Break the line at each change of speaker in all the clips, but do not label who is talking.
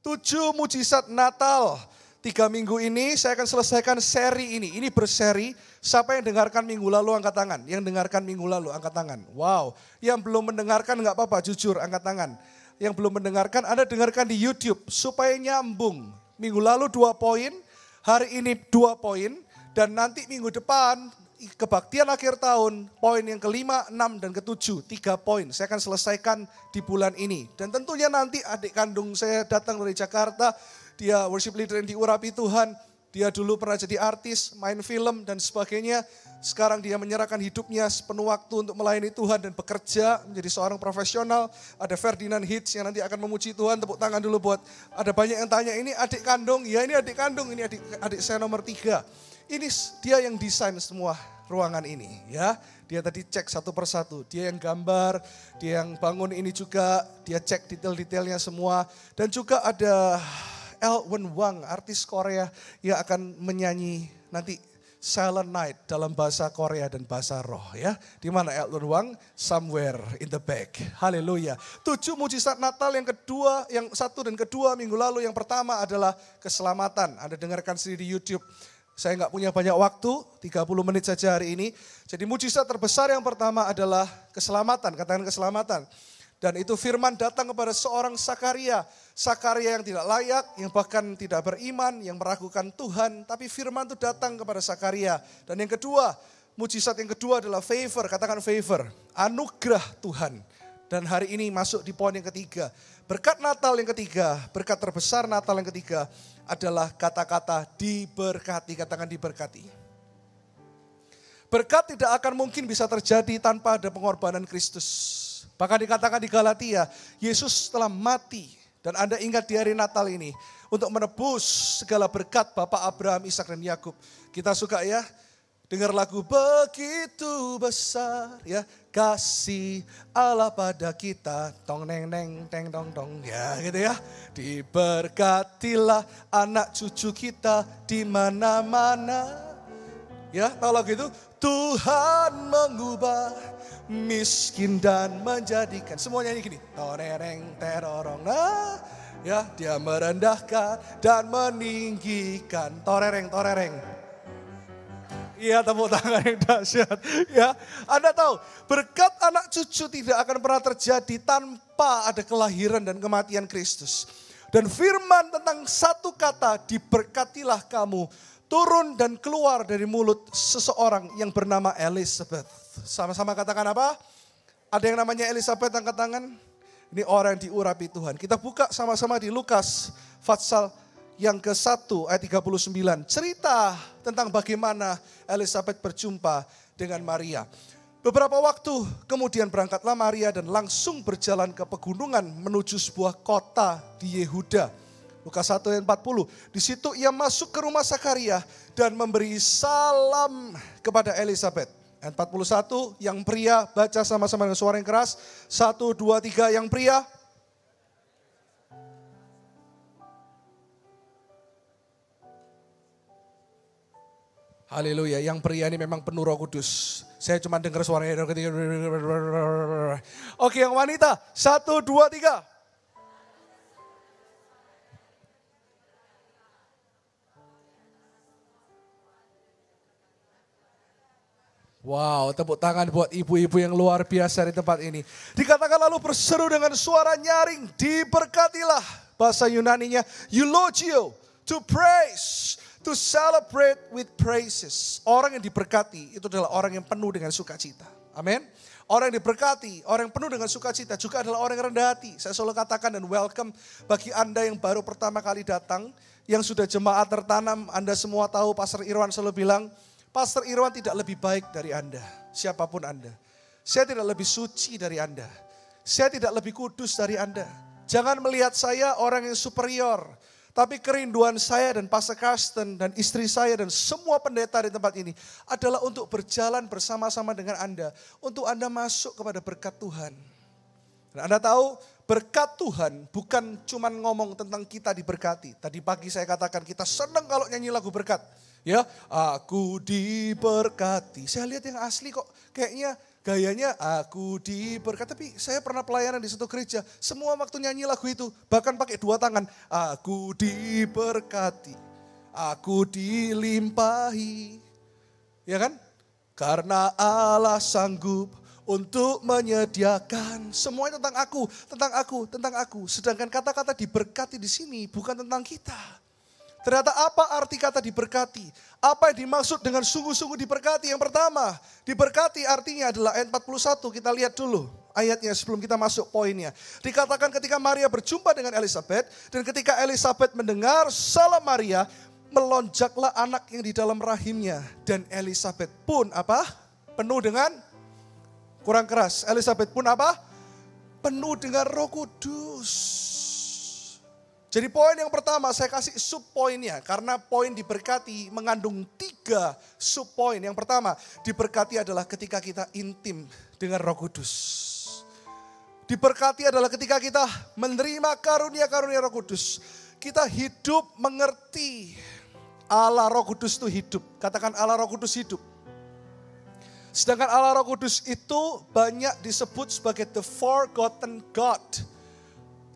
7 mujizat Natal. 3 minggu ini saya akan selesaikan seri ini. Ini berseri, siapa yang dengarkan minggu lalu angkat tangan. Yang dengarkan minggu lalu angkat tangan. Wow, yang belum mendengarkan enggak apa-apa, jujur angkat tangan. Yang belum mendengarkan, Anda dengarkan di YouTube supaya nyambung. Minggu lalu 2 poin, hari ini 2 poin. Dan nanti minggu depan, kebaktian akhir tahun, poin yang ke-5, 6, dan ke-7, 3 poin. Saya akan selesaikan di bulan ini. Dan tentunya nanti adik kandung saya datang dari Jakarta, dia worship leader yang diurapi Tuhan. Dia dulu pernah jadi artis, main film dan sebagainya. Sekarang dia menyerahkan hidupnya sepenuh waktu untuk melayani Tuhan dan bekerja menjadi seorang profesional. Ada Ferdinand Hitch yang nanti akan memuji Tuhan. Tepuk tangan dulu buat, ada banyak yang tanya, ini adik kandung? Ya ini adik kandung, ini adik saya nomor 3. Ini dia yang desain semua ruangan ini ya. Dia tadi cek satu persatu, dia yang gambar, dia yang bangun ini juga, dia cek detail-detailnya semua. Dan juga ada Elwin Wang, artis Korea yang akan menyanyi nanti Silent Night dalam bahasa Korea dan bahasa roh ya. Di mana Elwin Wang? Somewhere in the back. Haleluya. 7 mujizat Natal yang kedua, yang 1 dan kedua minggu lalu. Yang pertama adalah keselamatan. Anda dengarkan sendiri di YouTube. Saya nggak punya banyak waktu, 30 menit saja hari ini. Jadi mujizat terbesar yang pertama adalah keselamatan, katakan keselamatan. Dan itu firman datang kepada seorang Sakaria. Sakaria yang tidak layak, yang bahkan tidak beriman, yang meragukan Tuhan. Tapi firman itu datang kepada Sakaria. Dan yang kedua, mujizat yang kedua adalah favor, katakan favor. Anugerah Tuhan. Dan hari ini masuk di poin yang ketiga. Berkat Natal yang ketiga, berkat terbesar Natal yang ketiga adalah kata-kata diberkati, katakan diberkati. Berkat tidak akan mungkin bisa terjadi tanpa ada pengorbanan Kristus. Bahkan dikatakan di Galatia, Yesus telah mati. Dan Anda ingat di hari Natal ini, untuk menebus segala berkat Bapak Abraham, Ishak dan Yakub. Kita suka ya, dengar lagu begitu besar ya, kasih Allah pada kita, tong neng neng teng dong dong ya gitu ya. Diberkatilah anak cucu kita di mana-mana. Ya, tahu lagu itu? Tuhan mengubah miskin dan menjadikan. Semuanya ini gini. Torereng terorong. Nah, ya, dia merendahkan dan meninggikan. Torereng torereng. Iya, tepuk tangan yang dahsyat. Ya, Anda tahu, berkat anak cucu tidak akan pernah terjadi tanpa ada kelahiran dan kematian Kristus. Dan firman tentang satu kata, diberkatilah kamu, turun dan keluar dari mulut seseorang yang bernama Elizabeth. Sama-sama katakan apa? Ada yang namanya Elizabeth, angkat tangan. Ini orang yang diurapi Tuhan. Kita buka sama-sama di Lukas pasal yang ke-1 ayat 39. Cerita tentang bagaimana Elizabeth berjumpa dengan Maria. Beberapa waktu kemudian berangkatlah Maria dan langsung berjalan ke pegunungan menuju sebuah kota di Yehuda. Lukas 1 ayat 40. Di situ ia masuk ke rumah Sakaria dan memberi salam kepada Elizabeth. Ayat 41, yang pria baca sama-sama dengan suara yang keras. 1, 2, 3, yang pria. Haleluya, yang pria ini memang penuh Roh Kudus. Saya cuma dengar suaranya. Oke, yang wanita. 1, 2, 3. Wow, tepuk tangan buat ibu-ibu yang luar biasa di tempat ini. Dikatakan lalu berseru dengan suara nyaring, diberkatilah. Bahasa Yunaninya, eulogio, to praise, to celebrate with praises. Orang yang diberkati itu adalah orang yang penuh dengan sukacita. Amin. Orang yang diberkati, orang yang penuh dengan sukacita juga adalah orang yang rendah hati. Saya selalu katakan dan welcome bagi Anda yang baru pertama kali datang, yang sudah jemaat tertanam. Anda semua tahu, Pastor Irwan selalu bilang, Pastor Irwan tidak lebih baik dari Anda, siapapun Anda. Saya tidak lebih suci dari Anda. Saya tidak lebih kudus dari Anda. Jangan melihat saya orang yang superior. Tapi kerinduan saya dan Pastor Karsten dan istri saya dan semua pendeta di tempat ini adalah untuk berjalan bersama-sama dengan Anda. Untuk Anda masuk kepada berkat Tuhan. Dan Anda tahu, berkat Tuhan bukan cuma ngomong tentang kita diberkati. Tadi pagi saya katakan kita senang kalau nyanyi lagu berkat. Ya, aku diberkati. Saya lihat yang asli kok kayaknya Gayanya aku diberkati. Tapi saya pernah pelayanan di satu gereja. Semua waktu nyanyi lagu itu. Bahkan pakai dua tangan. Aku diberkati. Aku dilimpahi. Ya kan? Karena Allah sanggup untuk menyediakan. Semuanya tentang aku, tentang aku, tentang aku. Sedangkan kata-kata diberkati di sini bukan tentang kita. Ternyata apa arti kata diberkati? Apa yang dimaksud dengan sungguh-sungguh diberkati? Yang pertama, diberkati artinya adalah ayat 41. Kita lihat dulu ayatnya sebelum kita masuk poinnya. Dikatakan ketika Maria berjumpa dengan Elizabeth. Dan ketika Elizabeth mendengar salam Maria, melonjaklah anak yang di dalam rahimnya. Dan Elizabeth pun apa? Penuh dengan, kurang keras, Elizabeth pun apa? Penuh dengan Roh Kudus. Jadi poin yang pertama saya kasih sub poinnya. Karena poin diberkati mengandung 3 sub poin. Yang pertama, diberkati adalah ketika kita intim dengan Roh Kudus. Diberkati adalah ketika kita menerima karunia-karunia Roh Kudus. Kita hidup mengerti Allah Roh Kudus itu hidup. Katakan Allah Roh Kudus hidup. Sedangkan Allah Roh Kudus itu banyak disebut sebagai the forgotten God.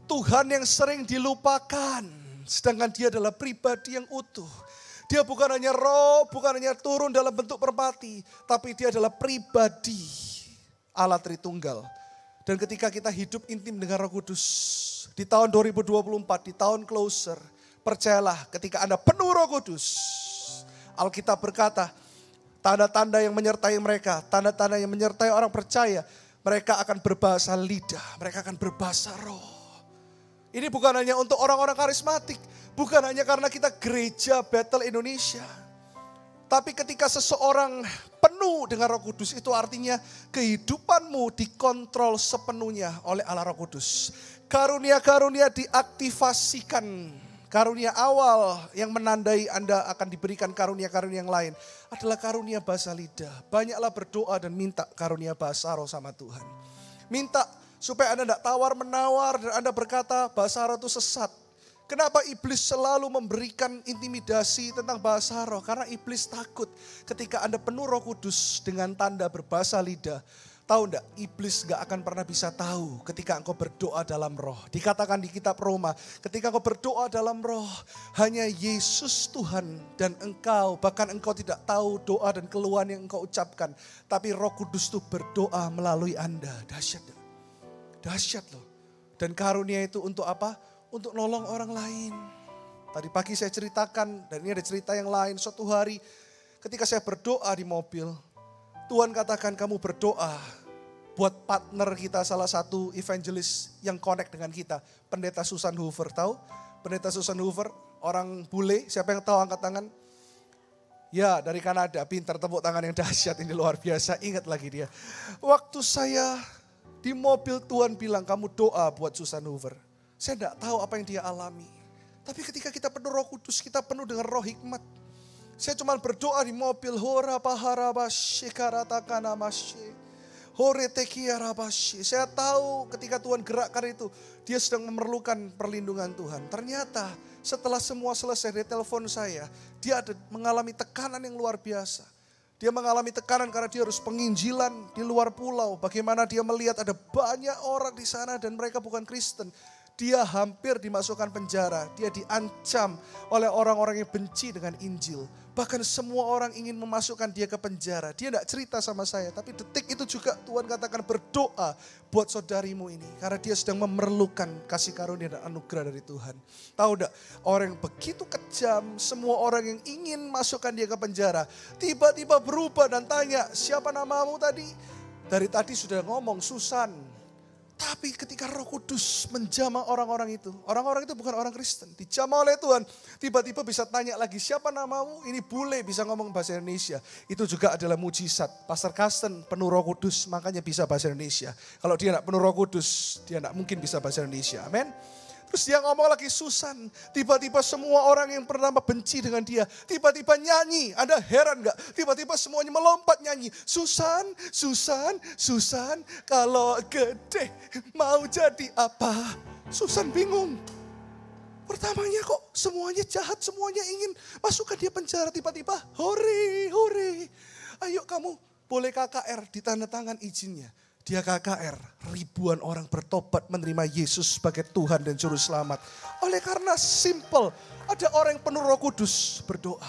Tuhan yang sering dilupakan. Sedangkan dia adalah pribadi yang utuh. Dia bukan hanya roh, bukan hanya turun dalam bentuk merpati. Tapi dia adalah pribadi Allah Tritunggal. Dan ketika kita hidup intim dengan Roh Kudus. Di tahun 2024, di tahun closer. Percayalah ketika Anda penuh Roh Kudus. Alkitab berkata, tanda-tanda yang menyertai mereka, tanda-tanda yang menyertai orang percaya. Mereka akan berbahasa lidah, mereka akan berbahasa roh. Ini bukan hanya untuk orang-orang karismatik. Bukan hanya karena kita gereja Bethel Indonesia. Tapi ketika seseorang penuh dengan Roh Kudus, itu artinya kehidupanmu dikontrol sepenuhnya oleh Allah Roh Kudus. Karunia-karunia diaktifasikan. Karunia awal yang menandai Anda akan diberikan karunia-karunia yang lain adalah karunia bahasa lidah. Banyaklah berdoa dan minta karunia bahasa roh sama Tuhan. Minta supaya Anda tidak tawar-menawar dan Anda berkata bahasa roh itu sesat. Kenapa iblis selalu memberikan intimidasi tentang bahasa roh? Karena iblis takut ketika Anda penuh Roh Kudus dengan tanda berbahasa lidah. Tahu enggak, iblis gak akan pernah bisa tahu ketika engkau berdoa dalam roh. Dikatakan di kitab Roma, ketika engkau berdoa dalam roh, hanya Yesus Tuhan dan engkau, bahkan engkau tidak tahu doa dan keluhan yang engkau ucapkan. Tapi Roh Kudus itu berdoa melalui Anda. Dahsyat. Dahsyat loh. Dan karunia itu untuk apa? Untuk nolong orang lain. Tadi pagi saya ceritakan, dan ini ada cerita yang lain. Suatu hari ketika saya berdoa di mobil, Tuhan katakan kamu berdoa buat partner kita, salah satu evangelis yang connect dengan kita. Pendeta Susan Hoover, tahu? Pendeta Susan Hoover, orang bule, siapa yang tahu angkat tangan? Ya, dari Kanada, pintar, tepuk tangan yang dahsyat, ini luar biasa, ingat lagi dia. Waktu saya di mobil Tuhan bilang kamu doa buat Susan Hoover. Saya tidak tahu apa yang dia alami. Tapi ketika kita penuh Roh Kudus, kita penuh dengan roh hikmat. Saya cuma berdoa di mobil. Saya tahu ketika Tuhan gerakkan itu, dia sedang memerlukan perlindungan Tuhan. Ternyata setelah semua selesai, dia telepon saya. Dia mengalami tekanan yang luar biasa. Dia mengalami tekanan karena dia harus penginjilan di luar pulau. Bagaimana dia melihat ada banyak orang di sana dan mereka bukan Kristen. Dia hampir dimasukkan penjara. Dia diancam oleh orang-orang yang benci dengan Injil. Bahkan semua orang ingin memasukkan dia ke penjara. Dia tidak cerita sama saya. Tapi detik itu juga Tuhan katakan berdoa buat saudarimu ini. Karena dia sedang memerlukan kasih karunia dan anugerah dari Tuhan. Tahu tidak? Orang yang begitu kejam. Semua orang yang ingin masukkan dia ke penjara. Tiba-tiba berubah dan tanya, siapa namamu tadi? Dari tadi sudah ngomong, Susan. Tapi ketika Roh Kudus menjamah orang-orang itu bukan orang Kristen, dijamah oleh Tuhan, tiba-tiba bisa tanya lagi, siapa namamu? Ini bule bisa ngomong bahasa Indonesia. Itu juga adalah mujizat. Pastor Karsten penuh Roh Kudus, makanya bisa bahasa Indonesia. Kalau dia tidak penuh Roh Kudus, dia tidak mungkin bisa bahasa Indonesia. Amin. Terus dia ngomong lagi Susan, tiba-tiba semua orang yang pertama benci dengan dia, tiba-tiba nyanyi. Anda heran gak? Tiba-tiba semuanya melompat nyanyi. Susan, Susan, Susan, kalau gede mau jadi apa? Susan bingung. Pertamanya kok semuanya jahat, semuanya ingin masukkan dia penjara. Tiba-tiba hore, hore. Ayo kamu Boleh KKR ditandatangan izinnya. Dia KKR, ribuan orang bertobat menerima Yesus sebagai Tuhan dan Juru Selamat. Oleh karena simple, ada orang yang penuh Roh Kudus berdoa.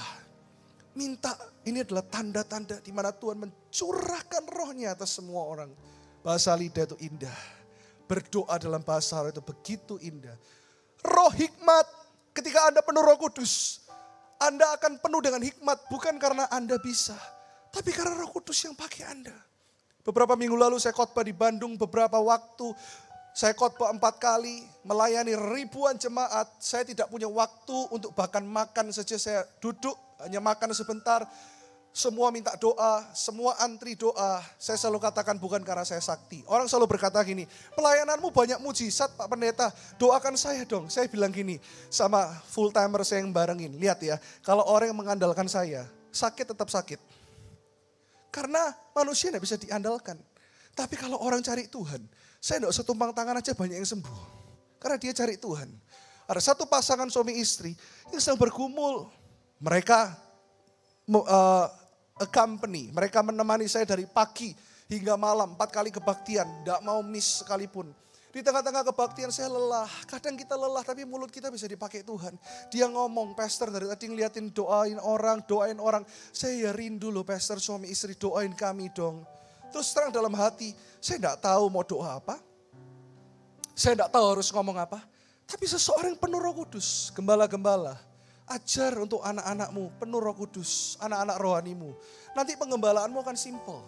Minta, ini adalah tanda-tanda di mana Tuhan mencurahkan rohnya atas semua orang. Bahasa lidah itu indah. Berdoa dalam bahasa roh itu begitu indah. Roh hikmat, ketika Anda penuh Roh Kudus, Anda akan penuh dengan hikmat bukan karena Anda bisa, tapi karena Roh Kudus yang pakai Anda. Beberapa minggu lalu saya khotbah di Bandung, beberapa waktu saya khotbah 4 kali, melayani ribuan jemaat. Saya tidak punya waktu untuk bahkan makan saja, saya duduk hanya makan sebentar. Semua minta doa, semua antri doa. Saya selalu katakan bukan karena saya sakti. Orang selalu berkata gini, pelayananmu banyak mujizat Pak Pendeta, doakan saya dong. Saya bilang gini sama full timer saya yang barengin, lihat ya, kalau orang yang mengandalkan saya, sakit tetap sakit. Karena manusia tidak bisa diandalkan. Tapi kalau orang cari Tuhan, saya tidak usah tumpang tangan aja banyak yang sembuh. Karena dia cari Tuhan. Ada satu pasangan suami istri yang sedang bergumul. Mereka accompany, mereka menemani saya dari pagi hingga malam, 4 kali kebaktian, tidak mau miss sekalipun. Di tengah-tengah kebaktian saya lelah, kadang kita lelah tapi mulut kita bisa dipakai Tuhan. Dia ngomong, pastor dari tadi ngeliatin doain orang. Saya ya rindu loh pastor suami istri doain kami dong. Terus terang dalam hati, saya tidak tahu mau doa apa. Saya tidak tahu harus ngomong apa. Tapi seseorang penuh Roh Kudus, gembala-gembala. Ajar untuk anak-anakmu, penuh Roh Kudus, anak-anak rohanimu. Nanti pengembalaanmu akan simple.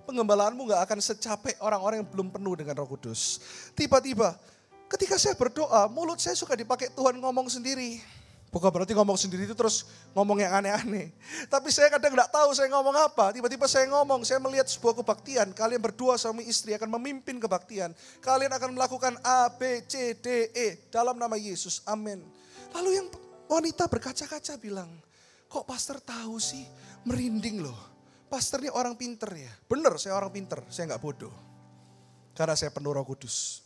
Pengembalaanmu gak akan secapek orang-orang yang belum penuh dengan Roh Kudus. Tiba-tiba ketika saya berdoa, mulut saya suka dipakai Tuhan ngomong sendiri. Bukan berarti ngomong sendiri itu terus ngomong yang aneh-aneh. Tapi saya kadang gak tahu saya ngomong apa. Tiba-tiba saya ngomong, saya melihat sebuah kebaktian. Kalian berdua suami istri akan memimpin kebaktian. Kalian akan melakukan A, B, C, D, E dalam nama Yesus. Amin. Lalu yang wanita berkaca-kaca bilang, kok pastor tahu sih? Merinding loh. Pastor ini orang pinter ya. Benar saya orang pinter, saya gak bodoh. Karena saya penuh Roh Kudus.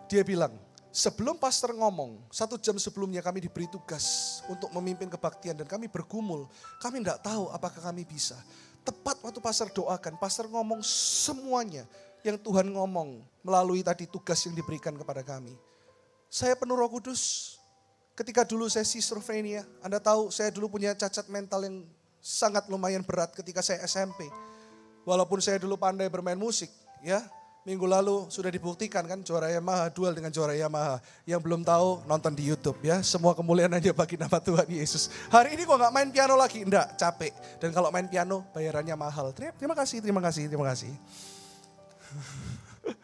Dia bilang, sebelum pastor ngomong, 1 jam sebelumnya kami diberi tugas untuk memimpin kebaktian dan kami bergumul. Kami tidak tahu apakah kami bisa. Tepat waktu pastor doakan, pastor ngomong semuanya yang Tuhan ngomong melalui tadi tugas yang diberikan kepada kami. Saya penuh Roh Kudus. Ketika dulu saya schizophrenia, Anda tahu saya dulu punya cacat mental yang sangat lumayan berat ketika saya SMP. Walaupun saya dulu pandai bermain musik, ya. Minggu lalu sudah dibuktikan kan juara Yamaha, duel dengan juara Yamaha. Yang belum tahu nonton di YouTube ya. Semua kemuliaan hanya bagi nama Tuhan Yesus. Hari ini kok gak main piano lagi? Enggak, capek. Dan kalau main piano bayarannya mahal. Terima kasih.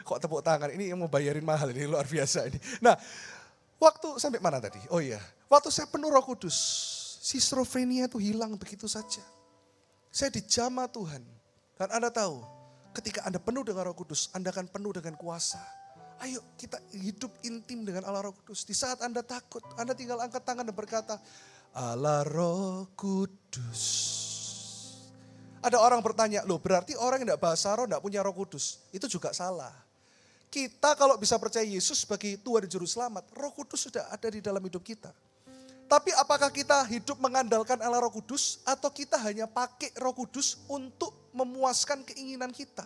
Kok tepuk tangan, ini yang mau bayarin mahal, ini luar biasa ini. Nah, waktu sampai mana tadi? Oh iya, waktu saya penuh Roh Kudus, schizophrenia itu hilang begitu saja. Saya dijamah Tuhan. Dan Anda tahu, ketika Anda penuh dengan Roh Kudus, Anda akan penuh dengan kuasa. Ayo kita hidup intim dengan Allah Roh Kudus. Di saat Anda takut, Anda tinggal angkat tangan dan berkata, Allah Roh Kudus. Ada orang bertanya, loh berarti orang yang tidak bahasa roh tidak punya Roh Kudus. Itu juga salah. Kita kalau bisa percaya Yesus sebagai Tuhan dan Juru Selamat, Roh Kudus sudah ada di dalam hidup kita. Tapi apakah kita hidup mengandalkan Allah Roh Kudus atau kita hanya pakai Roh Kudus untuk memuaskan keinginan kita?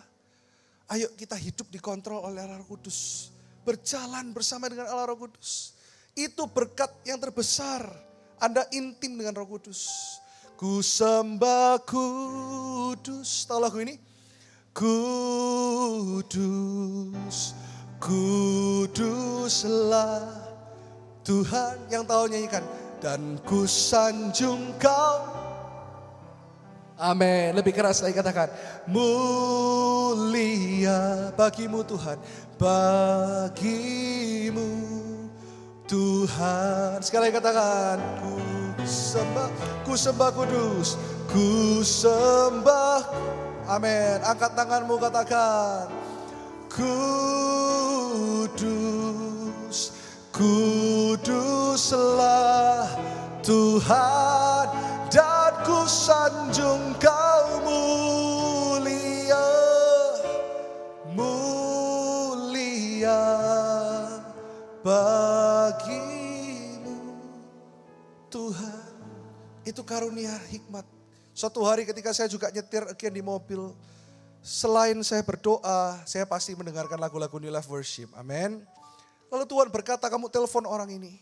Ayo kita hidup dikontrol oleh Allah Roh Kudus. Berjalan bersama dengan Allah Roh Kudus. Itu berkat yang terbesar. Anda intim dengan Roh Kudus. Ku sembah kudus. Tahu lagu ini? Kudus, kuduslah Tuhan, yang tahu nyanyikan. Dan ku sanjung kau. Amin. Lebih keras lagi katakan. Mulia bagimu Tuhan. Bagimu Tuhan. Sekali lagi katakan. Ku sembah kudus. Ku sembah. Amin. Angkat tanganmu katakan. Kudus. Kuduslah Tuhan, dan ku sanjung kau mulia, mulia bagimu Tuhan. Itu karunia hikmat. Suatu hari ketika saya juga nyetir again di mobil, selain saya berdoa, saya pasti mendengarkan lagu-lagu New Life Worship. Amin. Lalu Tuhan berkata, kamu telepon orang ini.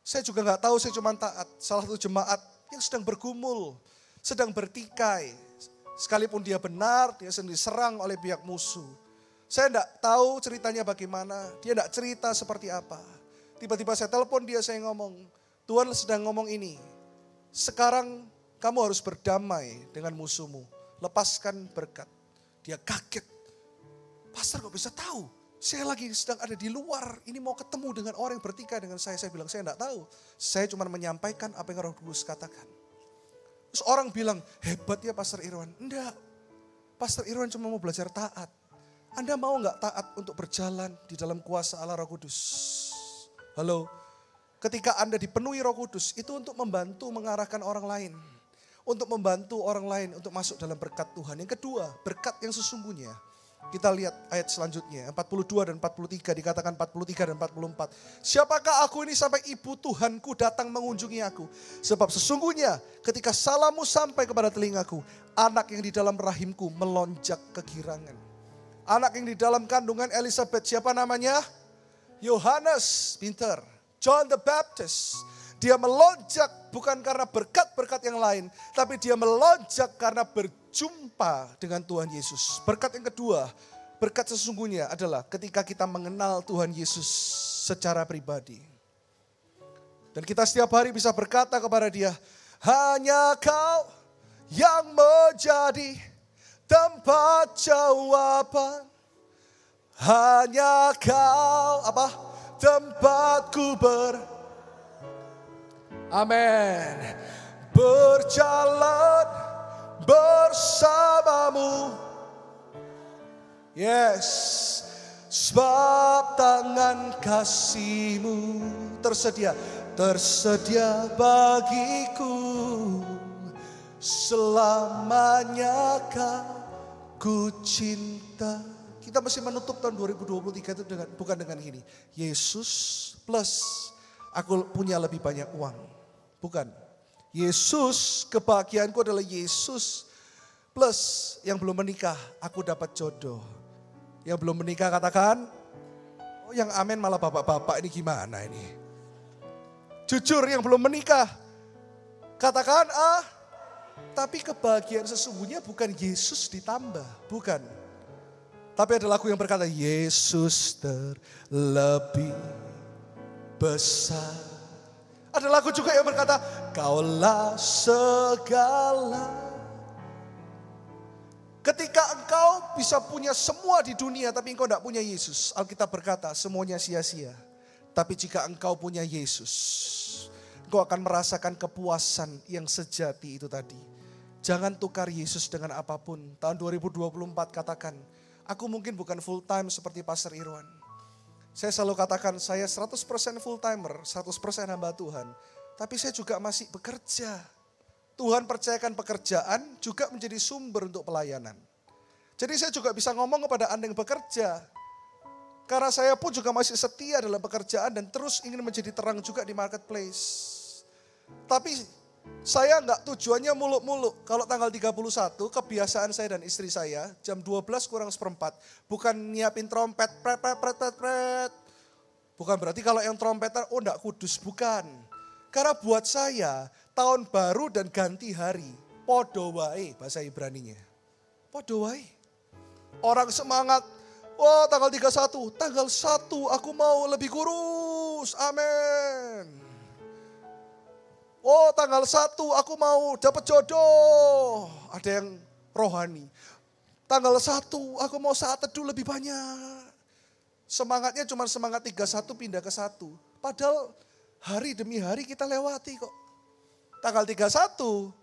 Saya juga gak tahu, saya cuma taat. Salah satu jemaat yang sedang bergumul, sedang bertikai. Sekalipun dia benar, dia sendiri diserang oleh pihak musuh. Saya gak tahu ceritanya bagaimana, dia gak cerita seperti apa. Tiba-tiba saya telepon dia, saya ngomong, Tuhan sedang ngomong ini. Sekarang kamu harus berdamai dengan musuhmu. Lepaskan berkat. Dia kaget. Pastor kok bisa tahu? Saya lagi sedang ada di luar. Ini mau ketemu dengan orang yang bertikai dengan saya. Saya bilang saya enggak tahu. Saya cuma menyampaikan apa yang Roh Kudus katakan. Terus orang bilang, hebat ya Pastor Irwan. Enggak. Pastor Irwan cuma mau belajar taat. Anda mau enggak taat untuk berjalan di dalam kuasa Allah Roh Kudus? Halo? Ketika Anda dipenuhi Roh Kudus, itu untuk membantu mengarahkan orang lain. Untuk membantu orang lain untuk masuk dalam berkat Tuhan. Yang kedua, berkat yang sesungguhnya. Kita lihat ayat selanjutnya, 42 dan 43, dikatakan 43 dan 44. Siapakah aku ini sampai ibu Tuhanku datang mengunjungi aku? Sebab sesungguhnya ketika salammu sampai kepada telingaku, anak yang di dalam rahimku melonjak kegirangan. Anak yang di dalam kandungan Elizabeth, siapa namanya? Yohanes, pintar. John the Baptist. Dia melonjak bukan karena berkat-berkat yang lain, tapi dia melonjak karena berjumpa dengan Tuhan Yesus. Berkat yang kedua, berkat sesungguhnya adalah ketika kita mengenal Tuhan Yesus secara pribadi. Dan kita setiap hari bisa berkata kepada dia, hanya Kau yang menjadi tempat jawaban. Hanya Kau tempatku Amin. Berjalan bersamamu. Yes. Sebab tangan kasih-Mu tersedia bagiku. Selamanya ku cinta. Kita mesti menutup tahun 2023 itu bukan dengan gini. Yesus plus aku punya lebih banyak uang. Bukan. Yesus, kebahagiaanku adalah Yesus plus yang belum menikah, aku dapat jodoh. Yang belum menikah katakan, oh yang amin malah bapak-bapak ini gimana ini. Jujur yang belum menikah, katakan tapi kebahagiaan sesungguhnya bukan Yesus ditambah, bukan. Tapi ada lagu yang berkata, Yesus terlebih besar. Ada lagu juga yang berkata, Kaulah segala. Ketika engkau bisa punya semua di dunia tapi engkau tidak punya Yesus. Alkitab berkata semuanya sia-sia. Tapi jika engkau punya Yesus, engkau akan merasakan kepuasan yang sejati itu tadi. Jangan tukar Yesus dengan apapun. Tahun 2024 katakan, aku mungkin bukan full time seperti Pastor Irwan. Saya selalu katakan saya 100% full timer, 100% hamba Tuhan. Tapi saya juga masih bekerja. Tuhan percayakan pekerjaan juga menjadi sumber untuk pelayanan. Jadi saya juga bisa ngomong kepada Anda yang bekerja. Karena saya pun juga masih setia dalam pekerjaan dan terus ingin menjadi terang juga di marketplace. Tapi saya enggak tujuannya muluk-muluk. Kalau tanggal 31 kebiasaan saya dan istri saya jam 12 kurang seperempat. Bukan nyiapin trompet. Pret. Bukan berarti kalau yang trompetan enggak kudus. Bukan. Karena buat saya tahun baru dan ganti hari. Podo wae bahasa Ibraninya. Podo wae. Orang semangat. Wah tanggal 31. Tanggal 1 aku mau lebih kurus. Amin. Oh tanggal 1 aku mau dapat jodoh. Ada yang rohani. Tanggal 1 aku mau saat teduh lebih banyak. Semangatnya cuma semangat 31 pindah ke 1. Padahal hari demi hari kita lewati kok. Tanggal 31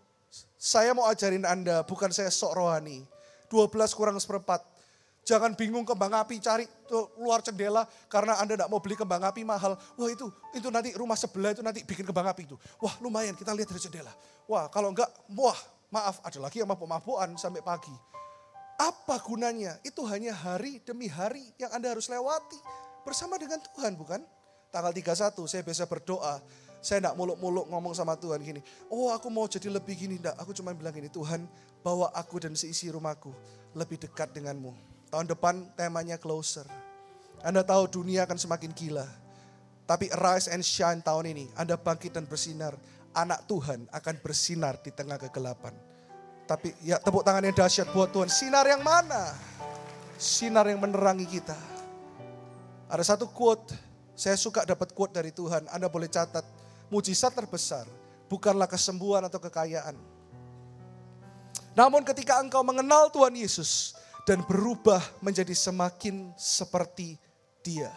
saya mau ajarin Anda, bukan saya sok rohani. 12 kurang seperempat. Jangan bingung kembang api, cari luar jendela karena Anda tidak mau beli kembang api mahal. Wah itu nanti rumah sebelah itu nanti bikin kembang api itu. Wah lumayan kita lihat dari jendela. Wah kalau enggak, maaf ada lagi yang mabuk-mabukan sampai pagi. Apa gunanya? Itu hanya hari demi hari yang Anda harus lewati bersama dengan Tuhan bukan? Tanggal 31 saya biasa berdoa. Saya enggak muluk-muluk ngomong sama Tuhan gini, oh aku mau jadi lebih gini. Enggak, aku cuma bilang gini, Tuhan bawa aku dan seisi rumahku lebih dekat denganmu. Tahun depan temanya closer. Anda tahu dunia akan semakin gila. Tapi Arise and Shine tahun ini, Anda bangkit dan bersinar. Anak Tuhan akan bersinar di tengah kegelapan. Tapi ya tepuk tangan yang dahsyat buat Tuhan. Sinar yang mana? Sinar yang menerangi kita. Ada satu quote, saya suka dapat quote dari Tuhan. Anda boleh catat, mujizat terbesar bukanlah kesembuhan atau kekayaan. Namun ketika engkau mengenal Tuhan Yesus dan berubah menjadi semakin seperti Dia.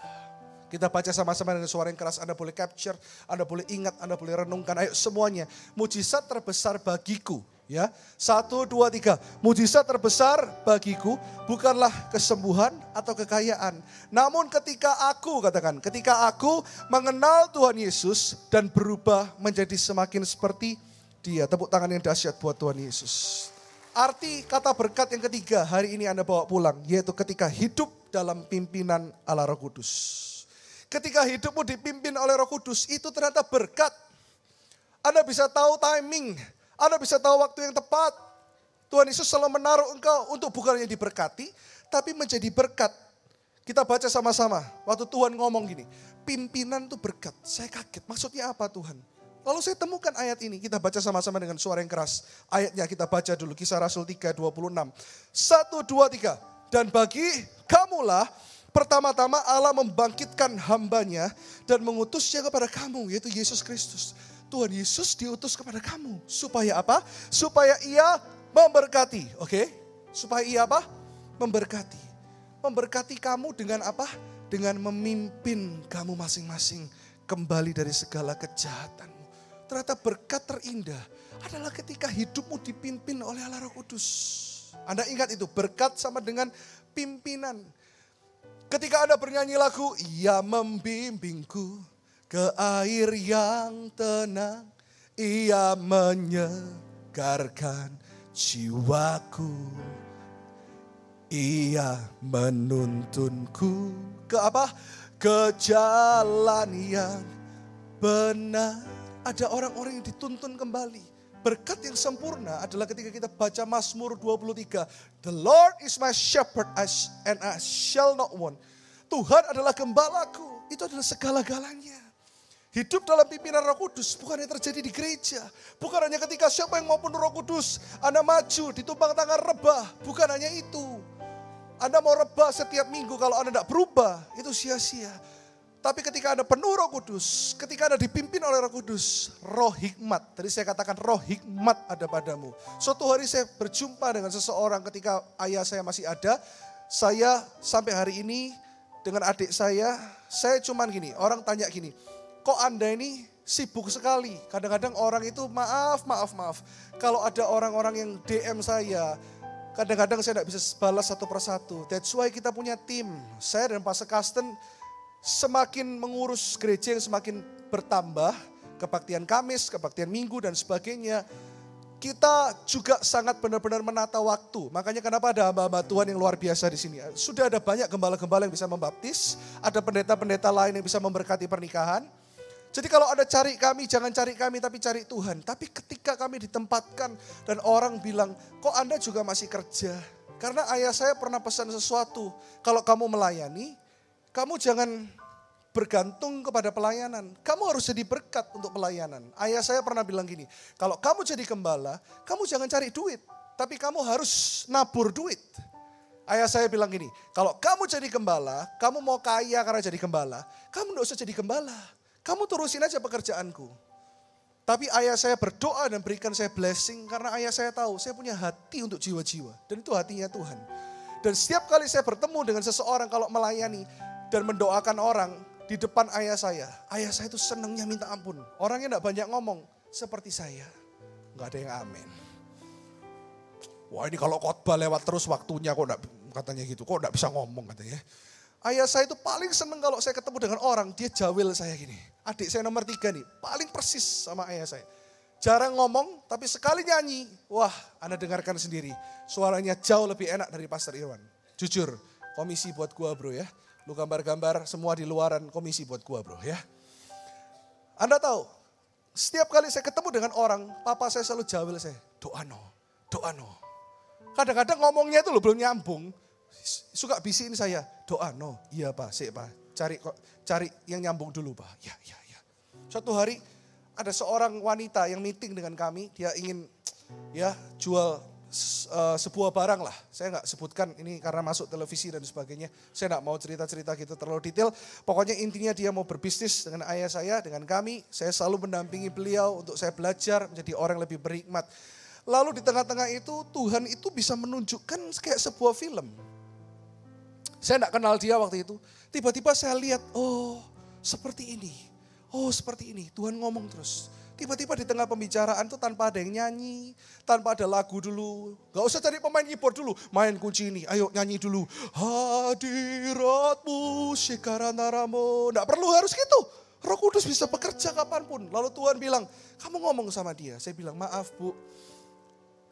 Kita baca sama-sama dengan suara yang keras, Anda boleh capture, Anda boleh ingat, Anda boleh renungkan. Ayo semuanya, mujizat terbesar bagiku. Ya, 1, 2, 3. Mujizat terbesar bagiku bukanlah kesembuhan atau kekayaan. Namun ketika aku, katakan, ketika aku mengenal Tuhan Yesus dan berubah menjadi semakin seperti Dia. Tepuk tangan yang dahsyat buat Tuhan Yesus. Arti kata berkat yang ketiga hari ini Anda bawa pulang, yaitu ketika hidup dalam pimpinan Allah Roh Kudus. Ketika hidupmu dipimpin oleh Roh Kudus, itu ternyata berkat. Anda bisa tahu timing, Anda bisa tahu waktu yang tepat. Tuhan Yesus selalu menaruh engkau untuk bukan hanya diberkati, tapi menjadi berkat. Kita baca sama-sama, waktu Tuhan ngomong gini, pimpinan itu berkat. Saya kaget, maksudnya apa Tuhan? Lalu saya temukan ayat ini, kita baca sama-sama dengan suara yang keras. Ayatnya kita baca dulu, Kisah Rasul 3, 26. 1, 2, 3. Dan bagi kamulah, pertama-tama Allah membangkitkan hambanya dan mengutusnya kepada kamu, yaitu Yesus Kristus. Tuhan Yesus diutus kepada kamu. Supaya apa? Supaya Ia memberkati. Oke? Supaya Ia apa? Memberkati. Memberkati kamu dengan apa? Dengan memimpin kamu masing-masing kembali dari segala kejahatanmu. Ternyata berkat terindah adalah ketika hidupmu dipimpin oleh Allah Roh Kudus. Anda ingat itu, berkat sama dengan pimpinan. Ketika Anda bernyanyi lagu, Ia membimbingku ke air yang tenang, Ia menyegarkan jiwaku, Ia menuntunku ke apa? Ke jalan yang benar. Ada orang-orang yang dituntun kembali. Berkat yang sempurna adalah ketika kita baca Mazmur 23. The Lord is my shepherd and I shall not want. Tuhan adalah gembalaku. Itu adalah segala-galanya. Hidup dalam pimpinan Roh Kudus bukan yang terjadi di gereja. Bukan hanya ketika siapa yang mau penuh Roh Kudus, Anda maju, ditumpang tangan rebah. Bukan hanya itu. Anda mau rebah setiap minggu, kalau Anda tidak berubah, itu sia-sia. Tapi ketika Anda penuh Roh Kudus, ketika Anda dipimpin oleh Roh Kudus, roh hikmat. Tadi saya katakan roh hikmat ada padamu. Suatu hari saya berjumpa dengan seseorang ketika ayah saya masih ada. Saya sampai hari ini dengan adik saya cuman gini, orang tanya gini, kok Anda ini sibuk sekali? Kadang-kadang orang itu maaf. Kalau ada orang-orang yang DM saya, kadang-kadang saya tidak bisa balas satu persatu. That's why kita punya tim. Saya dan Pastor Karsten semakin mengurus gereja yang semakin bertambah, kebaktian Kamis, kebaktian Minggu dan sebagainya. Kita juga sangat benar-benar menata waktu. Makanya kenapa ada hamba-hamba Tuhan yang luar biasa di sini. Sudah ada banyak gembala-gembala yang bisa membaptis, ada pendeta-pendeta lain yang bisa memberkati pernikahan. Jadi kalau Anda cari kami, jangan cari kami tapi cari Tuhan. Tapi ketika kami ditempatkan dan orang bilang, kok Anda juga masih kerja? Karena ayah saya pernah pesan sesuatu, kalau kamu melayani, kamu jangan bergantung kepada pelayanan. Kamu harus jadi berkat untuk pelayanan. Ayah saya pernah bilang gini, kalau kamu jadi gembala, kamu jangan cari duit. Tapi kamu harus nabur duit. Ayah saya bilang gini, kalau kamu jadi gembala, kamu mau kaya karena jadi gembala, kamu tidak usah jadi gembala. Kamu terusin aja pekerjaanku. Tapi ayah saya berdoa dan berikan saya blessing karena ayah saya tahu saya punya hati untuk jiwa-jiwa. Dan itu hatinya Tuhan. Dan setiap kali saya bertemu dengan seseorang kalau melayani dan mendoakan orang di depan ayah saya itu senangnya minta ampun. Orangnya tidak banyak ngomong seperti saya. Nggak ada yang amin. Wah ini kalau khotbah lewat terus waktunya kok enggak, katanya gitu. Kok enggak bisa ngomong katanya. Ayah saya itu paling senang kalau saya ketemu dengan orang, dia jawil saya gini. Adik saya nomor 3 nih, paling persis sama ayah saya. Jarang ngomong, tapi sekali nyanyi, wah Anda dengarkan sendiri. Suaranya jauh lebih enak dari Pastor Irwan. Jujur, komisi buat gua bro ya. Lu gambar-gambar semua di luaran, komisi buat gua bro ya. Anda tahu, Setiap kali saya ketemu dengan orang, papa saya selalu jawel saya, doa no. Kadang-kadang ngomongnya itu loh belum nyambung. Suka bisiin saya, doa no. Iya pak, sik pak. Cari yang nyambung dulu pak. Ya. Suatu hari ada seorang wanita yang meeting dengan kami, dia ingin jual sebuah barang lah. Saya nggak sebutkan ini karena masuk televisi dan sebagainya. Saya nggak mau cerita-cerita gitu terlalu detail. Pokoknya intinya dia mau berbisnis dengan ayah saya, dengan kami. Saya selalu mendampingi beliau untuk saya belajar menjadi orang yang lebih berhikmat. Lalu di tengah-tengah itu Tuhan itu bisa menunjukkan kayak sebuah film. Saya nggak kenal dia waktu itu. Tiba-tiba saya lihat, oh seperti ini. Oh seperti ini, Tuhan ngomong terus. Tiba-tiba di tengah pembicaraan tuh tanpa ada yang nyanyi, tanpa ada lagu dulu. Gak usah cari pemain keyboard dulu, main kunci ini, ayo nyanyi dulu. Hadiratmu shikaranaramo, gak perlu harus gitu. Roh Kudus bisa bekerja kapanpun. Lalu Tuhan bilang, kamu ngomong sama dia. Saya bilang, maaf bu,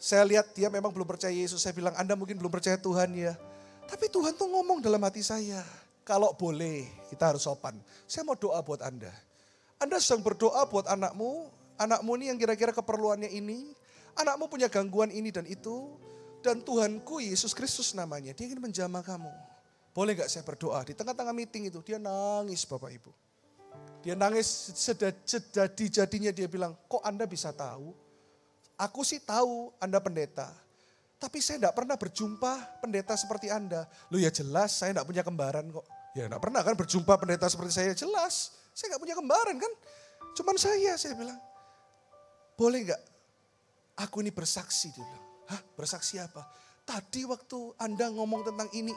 saya lihat dia memang belum percaya Yesus. Saya bilang, Anda mungkin belum percaya Tuhan ya. Tapi Tuhan tuh ngomong dalam hati saya, kalau boleh kita harus sopan. Saya mau doa buat Anda. Anda sedang berdoa buat anakmu ini yang kira-kira keperluannya ini, anakmu punya gangguan ini dan itu, dan Tuhanku Yesus Kristus namanya, dia ingin menjamah kamu. Boleh gak saya berdoa? Di tengah-tengah meeting itu dia nangis Bapak Ibu. Dia nangis jadi-jadinya dia bilang, kok Anda bisa tahu? Aku sih tahu Anda pendeta, tapi saya gak pernah berjumpa pendeta seperti Anda. Loh ya jelas saya gak punya kembaran kok. Ya gak pernah kan berjumpa pendeta seperti saya, jelas. Saya gak punya kembaran kan, cuman saya bilang, boleh gak aku ini bersaksi? Dia bilang, hah bersaksi apa? Tadi waktu Anda ngomong tentang ini,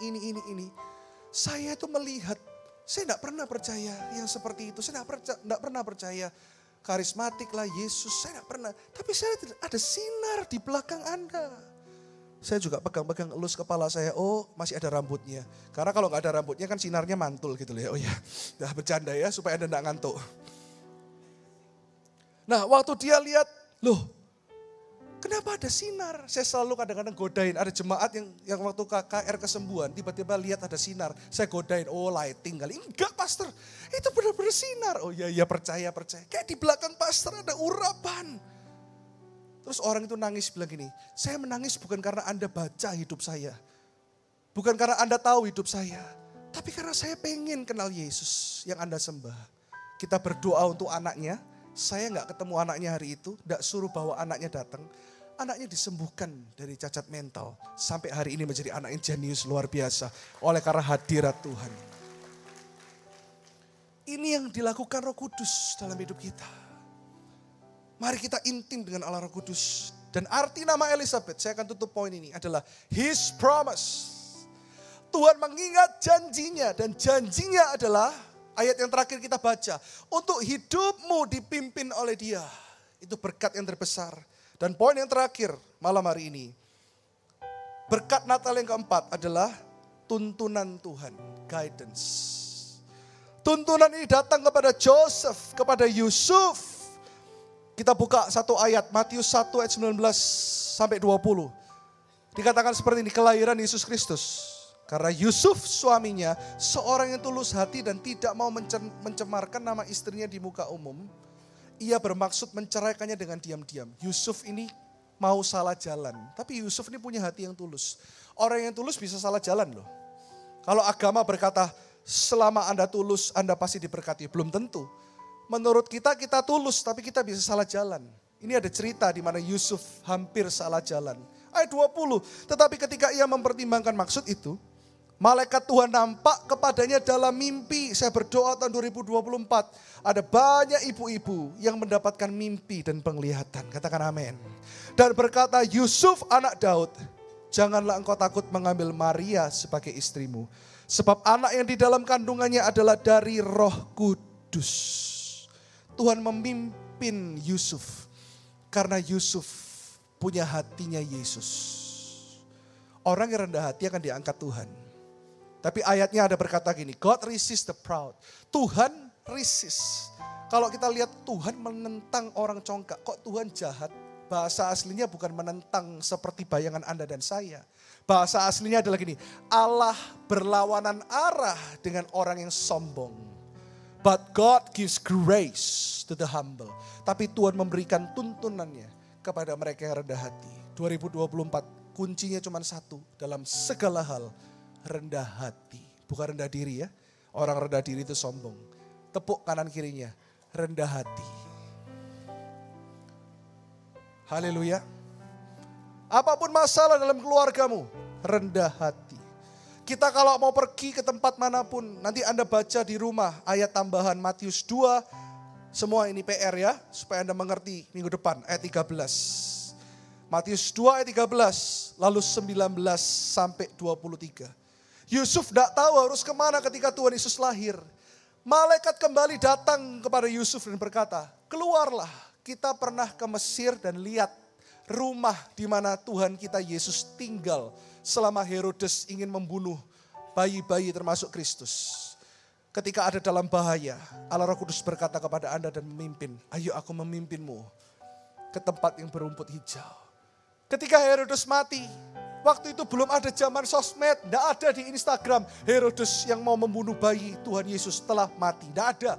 saya itu melihat, saya gak pernah percaya yang seperti itu, saya gak pernah percaya karismatik lah Yesus, saya gak pernah. Tapi saya ada sinar di belakang Anda. Saya juga pegang-pegang elus kepala saya, oh masih ada rambutnya. Karena kalau gak ada rambutnya kan sinarnya mantul gitu loh ya. Oh ya, udah bercanda ya supaya Anda gak ngantuk. Nah waktu dia lihat, loh kenapa ada sinar? Saya selalu kadang-kadang godain, ada jemaat yang waktu KKR kesembuhan, tiba-tiba lihat ada sinar. Saya godain, oh lighting kali. Enggak pastor, itu benar-benar sinar. Oh iya percaya. Kayak di belakang pastor ada urapan. Terus orang itu nangis bilang gini, saya menangis bukan karena Anda baca hidup saya. Bukan karena Anda tahu hidup saya. Tapi karena saya pengen kenal Yesus yang Anda sembah. Kita berdoa untuk anaknya. Saya gak ketemu anaknya hari itu. Gak suruh bawa anaknya datang. Anaknya disembuhkan dari cacat mental. Sampai hari ini menjadi anak yang jenius luar biasa. Oleh karena hadirat Tuhan. Ini yang dilakukan Roh Kudus dalam hidup kita. Mari kita intim dengan Allah Roh Kudus. Dan arti nama Elizabeth, saya akan tutup poin ini, adalah His promise. Tuhan mengingat janjinya, dan janjinya adalah ayat yang terakhir kita baca. Untuk hidupmu dipimpin oleh Dia. Itu berkat yang terbesar. Dan poin yang terakhir malam hari ini. Berkat Natal yang keempat adalah tuntunan Tuhan, guidance. Tuntunan ini datang kepada Joseph, kepada Yusuf. Kita buka satu ayat, Matius 1 ayat 19 sampai 20. Dikatakan seperti ini, kelahiran Yesus Kristus. Karena Yusuf suaminya seorang yang tulus hati dan tidak mau mencemarkan nama istrinya di muka umum. Ia bermaksud menceraikannya dengan diam-diam. Yusuf ini mau salah jalan. Tapi Yusuf ini punya hati yang tulus. Orang yang tulus bisa salah jalan loh. Kalau agama berkata selama Anda tulus Anda pasti diberkati. Belum tentu. Menurut kita tulus tapi kita bisa salah jalan. Ini ada cerita di mana Yusuf hampir salah jalan. Ayat 20. Tetapi ketika ia mempertimbangkan maksud itu, malaikat Tuhan nampak kepadanya dalam mimpi. Saya berdoa tahun 2024. Ada banyak ibu-ibu yang mendapatkan mimpi dan penglihatan. Katakan amin. Dan berkata, Yusuf anak Daud, janganlah engkau takut mengambil Maria sebagai istrimu. Sebab anak yang di dalam kandungannya adalah dari Roh Kudus. Tuhan memimpin Yusuf karena Yusuf punya hatinya Yesus. Orang yang rendah hati akan diangkat Tuhan. Tapi ayatnya ada berkata gini, God resist the proud. Tuhan resist. Kalau kita lihat Tuhan menentang orang congkak, kok Tuhan jahat? Bahasa aslinya bukan menentang seperti bayangan Anda dan saya. Bahasa aslinya adalah gini, Allah berlawanan arah dengan orang yang sombong. But God gives grace to the humble. Tapi Tuhan memberikan tuntunannya kepada mereka yang rendah hati. 2024 kuncinya cuma satu. Dalam segala hal rendah hati. Bukan rendah diri ya. Orang rendah diri itu sombong. Tepuk kanan kirinya. Rendah hati. Haleluya. Apapun masalah dalam keluargamu, rendah hati. Kita kalau mau pergi ke tempat manapun, nanti Anda baca di rumah ayat tambahan Matius 2. Semua ini PR ya, supaya Anda mengerti minggu depan, ayat 13. Matius 2 ayat 13, lalu 19 sampai 23. Yusuf tidak tahu harus kemana ketika Tuhan Yesus lahir. Malaikat kembali datang kepada Yusuf dan berkata, keluarlah, kita pernah ke Mesir dan lihat rumah di mana Tuhan kita Yesus tinggal selama Herodes ingin membunuh bayi-bayi termasuk Kristus. Ketika ada dalam bahaya, Allah Roh Kudus berkata kepada Anda dan memimpin, ayo aku memimpinmu ke tempat yang berumput hijau. Ketika Herodes mati, waktu itu belum ada zaman sosmed, tidak ada di Instagram Herodes yang mau membunuh bayi Tuhan Yesus telah mati, tidak ada.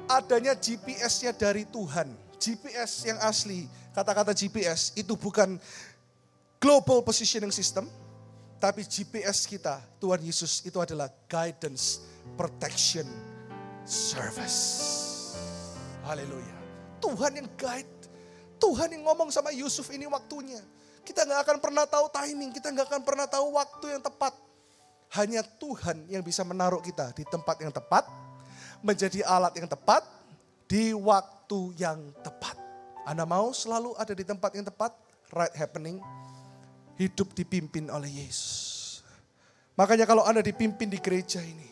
Adanya GPS-nya dari Tuhan. GPS yang asli, kata-kata GPS itu bukan global positioning system, tapi GPS kita, Tuhan Yesus itu adalah guidance, protection, service. Haleluya. Tuhan yang guide, Tuhan yang ngomong sama Yusuf ini waktunya. Kita gak akan pernah tahu timing, kita gak akan pernah tahu waktu yang tepat. Hanya Tuhan yang bisa menaruh kita di tempat yang tepat, menjadi alat yang tepat, di waktu yang tepat. Anda mau selalu ada di tempat yang tepat, right happening, hidup dipimpin oleh Yesus. Makanya kalau Anda dipimpin di gereja ini,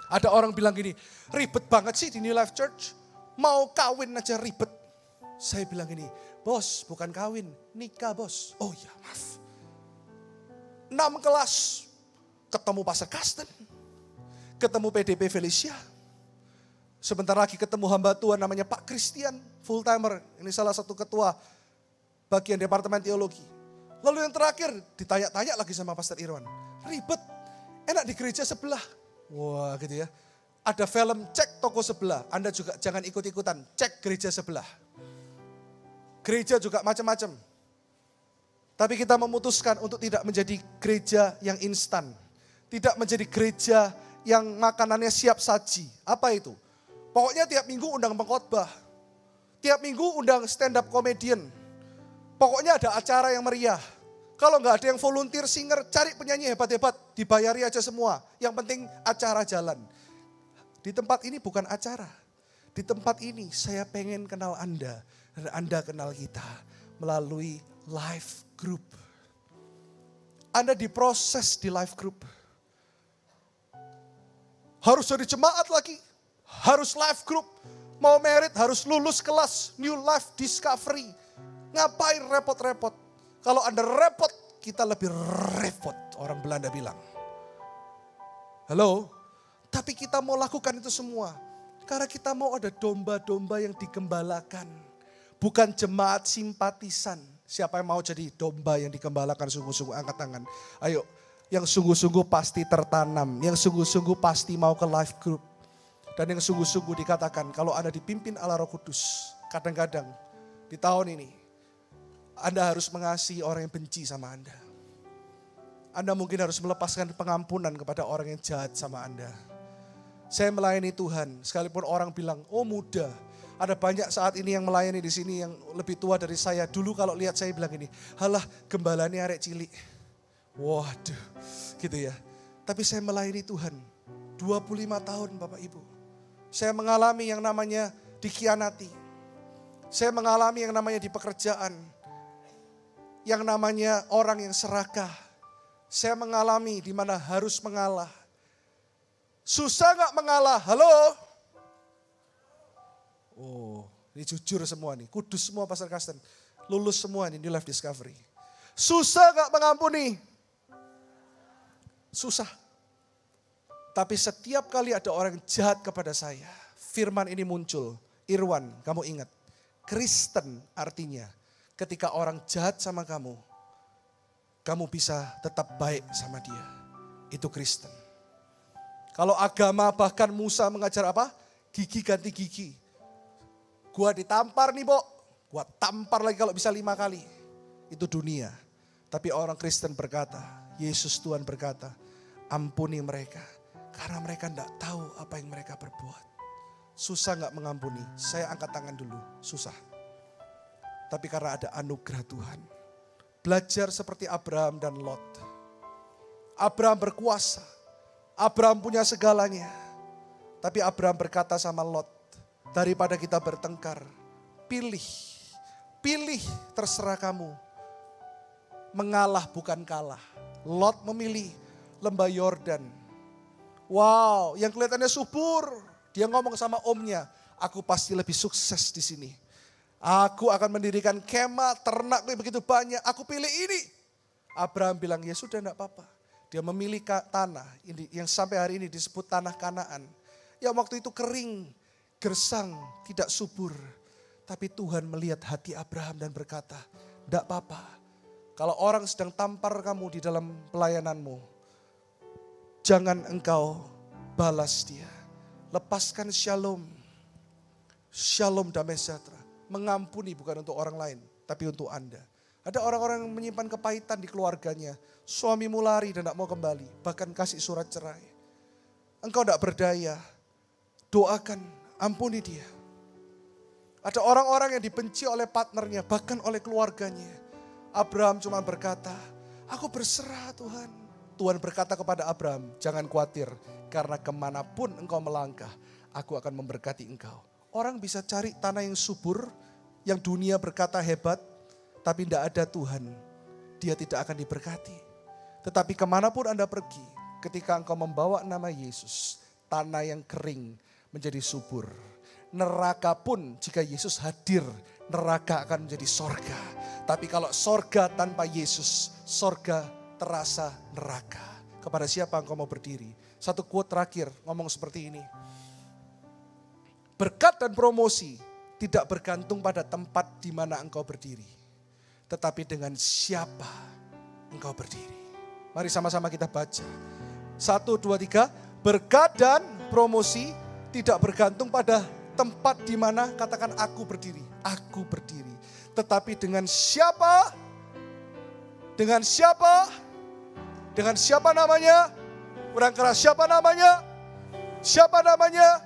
ada orang bilang gini, ribet banget sih di New Life Church, mau kawin aja ribet. Saya bilang gini, bos bukan kawin, nikah bos. Oh ya maaf. 6 kelas, ketemu Pastor Karsten, ketemu PDP Felicia, sebentar lagi ketemu hamba Tuhan namanya Pak Christian, full timer. Ini salah satu ketua bagian departemen teologi. Lalu yang terakhir ditanya-tanya lagi sama Pastor Irwan. Ribet, enak di gereja sebelah. Wah gitu ya. Ada film cek toko sebelah. Anda juga jangan ikut-ikutan, cek gereja sebelah. Gereja juga macam-macam. Tapi kita memutuskan untuk tidak menjadi gereja yang instan. Tidak menjadi gereja yang makanannya siap saji. Apa itu? Pokoknya tiap minggu undang pengkhotbah. Tiap minggu undang stand up comedian. Pokoknya ada acara yang meriah. Kalau nggak ada yang volunteer singer, cari penyanyi hebat-hebat. Dibayari aja semua. Yang penting acara jalan. Di tempat ini bukan acara. Di tempat ini saya pengen kenal Anda. Dan Anda kenal kita melalui life group. Anda diproses di life group. Harus jadi jemaat lagi. Harus life group, mau merit harus lulus kelas New Life Discovery. Ngapain repot-repot? Kalau Anda repot, kita lebih repot, orang Belanda bilang. Halo? Tapi kita mau lakukan itu semua. Karena kita mau ada domba-domba yang digembalakan. Bukan jemaat simpatisan. Siapa yang mau jadi domba yang digembalakan sungguh-sungguh, angkat tangan. Ayo, yang sungguh-sungguh pasti tertanam. Yang sungguh-sungguh pasti mau ke life group. Dan yang sungguh-sungguh dikatakan kalau Anda dipimpin Allah Roh Kudus. Kadang-kadang di tahun ini Anda harus mengasihi orang yang benci sama Anda. Anda mungkin harus melepaskan pengampunan kepada orang yang jahat sama Anda. Saya melayani Tuhan sekalipun orang bilang oh muda. Ada banyak saat ini yang melayani di sini yang lebih tua dari saya. Dulu kalau lihat saya bilang gini, halah gembalanya arek cilik. Waduh gitu ya. Tapi saya melayani Tuhan 25 tahun Bapak Ibu. Saya mengalami yang namanya dikhianati. Saya mengalami yang namanya di pekerjaan. Yang namanya orang yang serakah. Saya mengalami di mana harus mengalah. Susah gak mengalah? Halo? Oh, ini jujur semua nih. Kudus semua Pastor Karsten. Lulus semua nih di Life Discovery. Susah gak mengampuni? Susah. Tapi setiap kali ada orang jahat kepada saya, firman ini muncul. Irwan, kamu ingat, Kristen artinya ketika orang jahat sama kamu bisa tetap baik sama dia. Itu Kristen. Kalau agama bahkan Musa mengajar apa? Gigi ganti gigi. Gua ditampar nih, Bo. Gua tampar lagi kalau bisa 5 kali. Itu dunia. Tapi orang Kristen berkata, Yesus Tuhan berkata, ampuni mereka. Karena mereka tidak tahu apa yang mereka berbuat. Susah gak mengampuni? Saya angkat tangan dulu, susah. Tapi karena ada anugerah Tuhan. Belajar seperti Abraham dan Lot. Abraham berkuasa. Abraham punya segalanya. Tapi Abraham berkata sama Lot, daripada kita bertengkar, pilih terserah kamu. Mengalah bukan kalah. Lot memilih lembah Yordan. Wow, yang kelihatannya subur. Dia ngomong sama omnya, aku pasti lebih sukses di sini. Aku akan mendirikan kemah, ternak begitu banyak, aku pilih ini. Abraham bilang, ya sudah enggak apa-apa. Dia memilih tanah yang sampai hari ini disebut tanah Kanaan. Yang waktu itu kering, gersang, tidak subur. Tapi Tuhan melihat hati Abraham dan berkata, enggak apa-apa. Kalau orang sedang tampar kamu di dalam pelayananmu, jangan engkau balas dia. Lepaskan shalom. Shalom damai sejahtera. Mengampuni bukan untuk orang lain, tapi untuk Anda. Ada orang-orang yang menyimpan kepahitan di keluarganya. Suamimu lari dan tidak mau kembali. Bahkan kasih surat cerai. Engkau tidak berdaya. Doakan, ampuni dia. Ada orang-orang yang dibenci oleh partnernya, bahkan oleh keluarganya. Abraham cuma berkata, aku berserah Tuhan. Tuhan berkata kepada Abraham, jangan khawatir. Karena kemanapun engkau melangkah, aku akan memberkati engkau. Orang bisa cari tanah yang subur, yang dunia berkata hebat, tapi tidak ada Tuhan. Dia tidak akan diberkati. Tetapi kemanapun Anda pergi, ketika engkau membawa nama Yesus, tanah yang kering menjadi subur. Neraka pun jika Yesus hadir, neraka akan menjadi sorga. Tapi kalau sorga tanpa Yesus, sorga terasa neraka. Kepada siapa engkau mau berdiri? Satu quote terakhir ngomong seperti ini. Berkat dan promosi tidak bergantung pada tempat di mana engkau berdiri. Tetapi dengan siapa engkau berdiri. Mari sama-sama kita baca. 1, 2, 3. Berkat dan promosi tidak bergantung pada tempat di mana katakan aku berdiri. Aku berdiri. Tetapi dengan siapa? Dengan siapa? Dengan siapa namanya? Kurang keras, siapa namanya? Siapa namanya?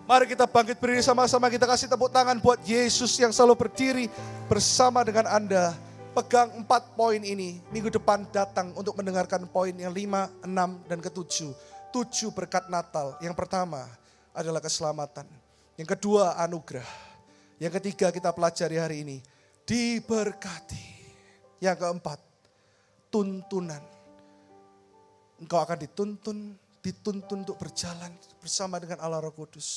Mari kita bangkit berdiri sama-sama, kita kasih tepuk tangan buat Yesus yang selalu berdiri bersama dengan Anda. Pegang 4 poin ini, minggu depan datang untuk mendengarkan poin yang 5, 6, dan ke-7. 7 berkat Natal. Yang pertama adalah keselamatan. Yang kedua anugerah. Yang ketiga kita pelajari hari ini, diberkati. Yang keempat, tuntunan. Engkau akan dituntun untuk berjalan bersama dengan Allah Roh Kudus.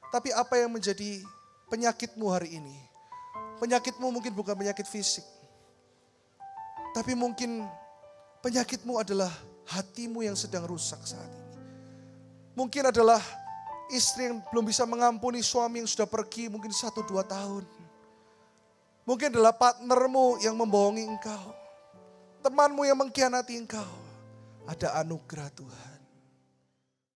Tapi apa yang menjadi penyakitmu hari ini? Penyakitmu mungkin bukan penyakit fisik. Tapi mungkin penyakitmu adalah hatimu yang sedang rusak saat ini. Mungkin adalah istri yang belum bisa mengampuni suami yang sudah pergi mungkin 1-2 tahun. Mungkin adalah partnermu yang membohongi engkau. Temanmu yang mengkhianati engkau. Ada anugerah Tuhan.